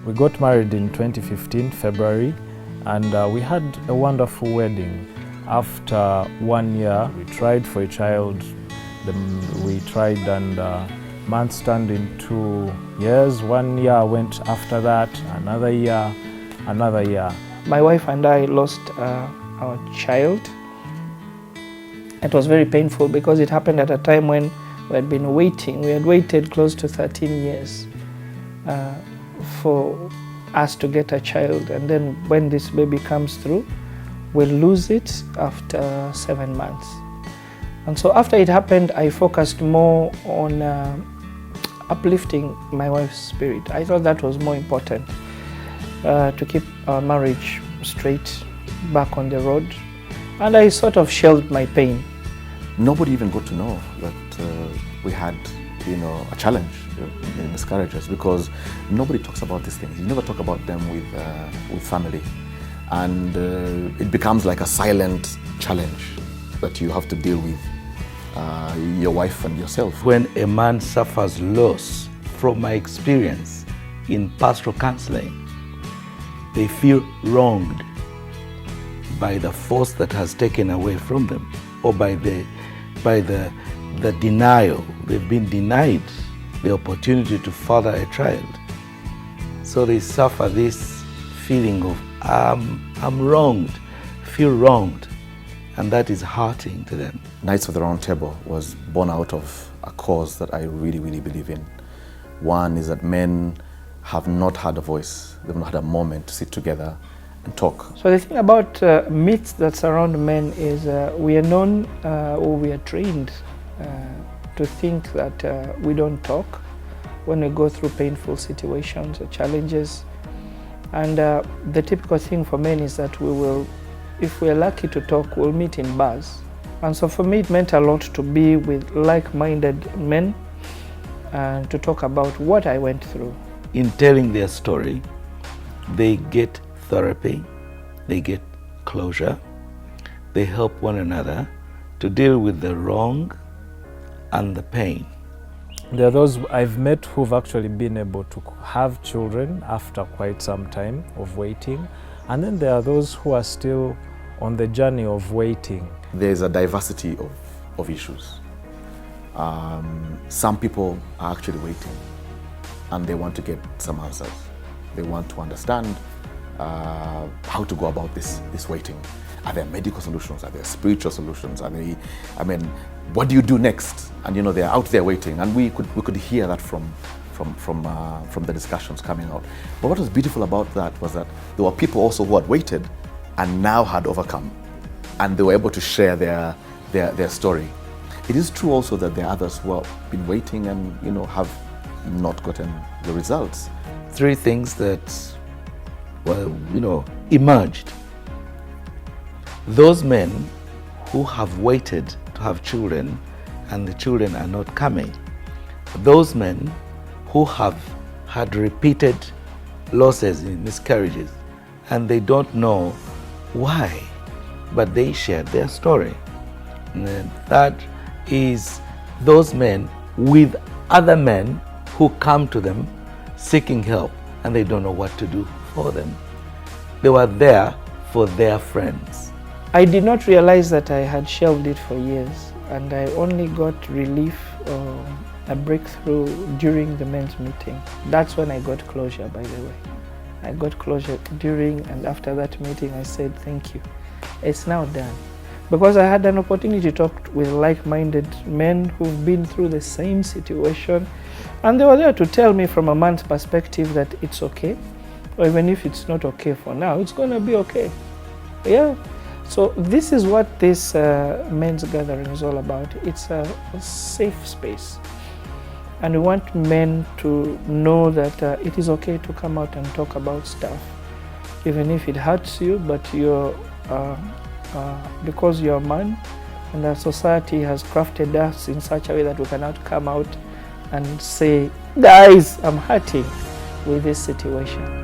We got married in 2015, February, and we had a wonderful wedding. After 1 year, we tried for a child. We tried, and months turned into years. 1 year went after that, another year, another year. My wife and I lost our child. It was very painful because it happened at a time when we had been waiting. We had waited close to 13 years for us to get a child, and then when this baby comes through, we'll lose it after 7 months. And so after it happened, I focused more on uplifting my wife's spirit. I thought that was more important, to keep our marriage straight, back on the road. And I sort of shelved my pain. Nobody even got to know that we had, a challenge in miscarriages, because nobody talks about these things. You never talk about them with family, and it becomes like a silent challenge that you have to deal with your wife and yourself. When a man suffers loss, from my experience in pastoral counseling, they feel wronged by the force that has taken away from them, or by the denial. They've been denied the opportunity to father a child. So they suffer this feeling of I'm wronged, feel wronged, and that is hurting to them. Knights of the Roundtable was born out of a cause that I really, really believe in. One is that men have not had a voice. They've not had a moment to sit together and talk. So the thing about myths that surround men is we are known, or we are trained to think that we don't talk when we go through painful situations or challenges. And the typical thing for men is that we will, if we're lucky to talk, we'll meet in bars. And so for me, it meant a lot to be with like-minded men and to talk about what I went through. In telling their story, they get therapy, they get closure, they help one another to deal with the wrong and the pain. There are those I've met who've actually been able to have children after quite some time of waiting, and then there are those who are still on the journey of waiting. There's a diversity of issues. Some people are actually waiting, and they want to get some answers. They want to understand how to go about this waiting. Are there medical solutions? Are there spiritual solutions? What do you do next? And they're out there waiting, and we could hear that from the discussions coming out. But what was beautiful about that was that there were people also who had waited and now had overcome, and they were able to share their story. It is true also that there are others who have been waiting and have not gotten the results. 3 things that emerged. Those men who have waited to have children and the children are not coming. Those men who have had repeated losses in miscarriages and they don't know why, but they shared their story. And then that is those men with other men who come to them seeking help and they don't know what to do for them. They were there for their friends. I did not realize that I had shelved it for years, and I only got relief or a breakthrough during the men's meeting. That's when I got closure, by the way. I got closure during and after that meeting. I said, thank you. It's now done. Because I had an opportunity to talk with like-minded men who've been through the same situation, and they were there to tell me from a man's perspective that it's okay, or even if it's not okay for now, it's going to be okay. Yeah. So this is what this men's gathering is all about. It's a safe space. And we want men to know that it is okay to come out and talk about stuff, even if it hurts you, but you're, because you're a man, and our society has crafted us in such a way that we cannot come out and say, guys, I'm hurting with this situation.